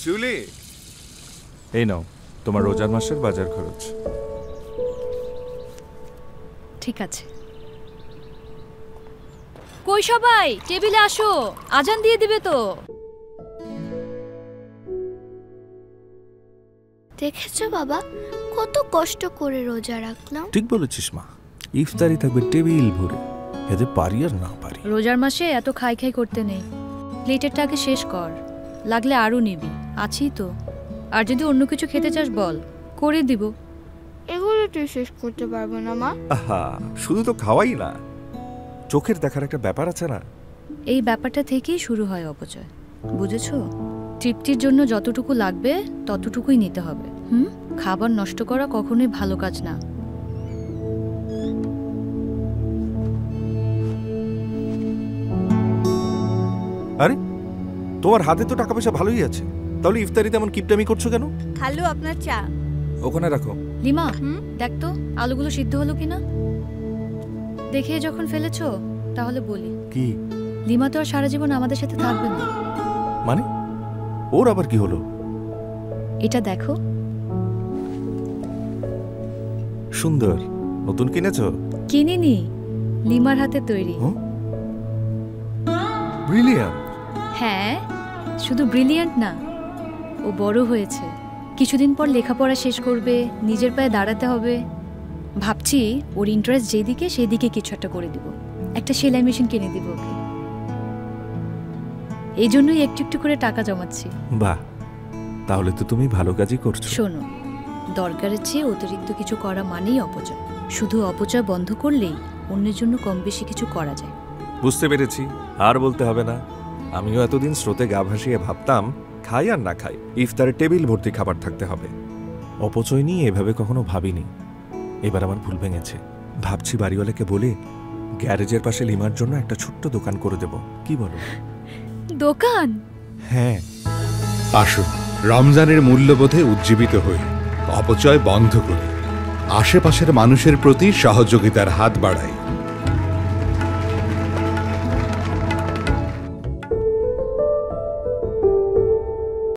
Julie, এই নাও তোমার রোজার মাসের বাজার খরচ। ঠিক আছে। কই সবাই, টেবিলে আসো, আজান দিয়ে দিবে তো। দেখেছো বাবা, কত কষ্ট করে রোজা রাখলাম। ঠিক বলেছিস মা, ইফতারি থাকবে টেবিল ভরে, এতে পারি আর না পারি। রোজার মাসে এত খাই খাই করতে নেই, প্লেটেরটা আগে শেষ কর, লাগলে আরো নিবি, আছি তো। আর যদি অন্য কিছু খেতে চাস বল, করে দিব। এগুলো তুই শেষ করতে পারবো না মা। আহা, শুধু তো খাওয়াই না, চোখের দেখার একটা ব্যাপার আছে না। এই ব্যাপারটা থেকেই শুরু হয় অপচয়, বুঝেছো? তৃপ্তির জন্য যতটুকু লাগবে ততটুকুই নিতে হবে। খাবার নষ্ট করা কখনোই ভালো কাজ না। আরে, তোমার হাতে তো টাকা পয়সা ভালোই আছে, তাহলে ইফতারি তেমন কিপটামি করছো কেন? খালু, আপনার চা। ওখানে রাখো। লিমা, দেখ তো আলুগুলো সিদ্ধ হলো কিনা। দেখে যখন ফেলেছো তাহলে বলি কি? লিমা তো আর সারা জীবন আমাদের সাথে থাকবে না। মানে ওর আবার কি হলো? এটা দেখো। সুন্দর। নতুন কিনেছো? কিনিনি, লিমার হাতে তৈরি। ব্রিলিয়ান্ট। হ্যাঁ, শুধু ব্রিলিয়ান্ট না, ও বড় হয়েছে, কিছুদিন পর লেখাপড়া শেষ করবে, নিজের পায়ে দাঁড়াতে হবে। ভাবছি ওর ইন্টারেস্ট যেদিকে সেদিকে কিছু একটা করে দিব, একটা সেলাই মেশিন কিনে দিব ওকে। এই জন্যই একটু একটু করে টাকা জমাচ্ছি। বাহ, তাহলে তো তুমি ভালো কাজই করছো। শোনো, দরকারের চেয়ে অতিরিক্ত কিছু করা মানেই অপচয়। শুধু অপচয় বন্ধ করলেই অন্যের জন্য কম বেশি কিছু করা যায়। বুঝতে পেরেছি, আর বলতে হবে না। আমিও এতদিন স্রোতে গা ভাসিয়ে ভাবতাম খাই আর না খাই, ইফতারে টেবিল ভর্তি খাবার থাকতে হবে। অপচয় নিয়ে এভাবে কখনো ভাবিনি। এবার আমার ভুল ভেঙেছে। ভাবছি বাড়িওয়ালাকে বলে গ্যারেজের পাশে লিমার জন্য একটা ছোট্ট দোকান করে দেব। কি বলো? দোকান? হ্যাঁ। আসুন রমজানের মূল্যবোধে উজ্জীবিত হই, অপচয় বন্ধ করি, আশেপাশের মানুষের প্রতি সহযোগিতার হাত বাড়াই।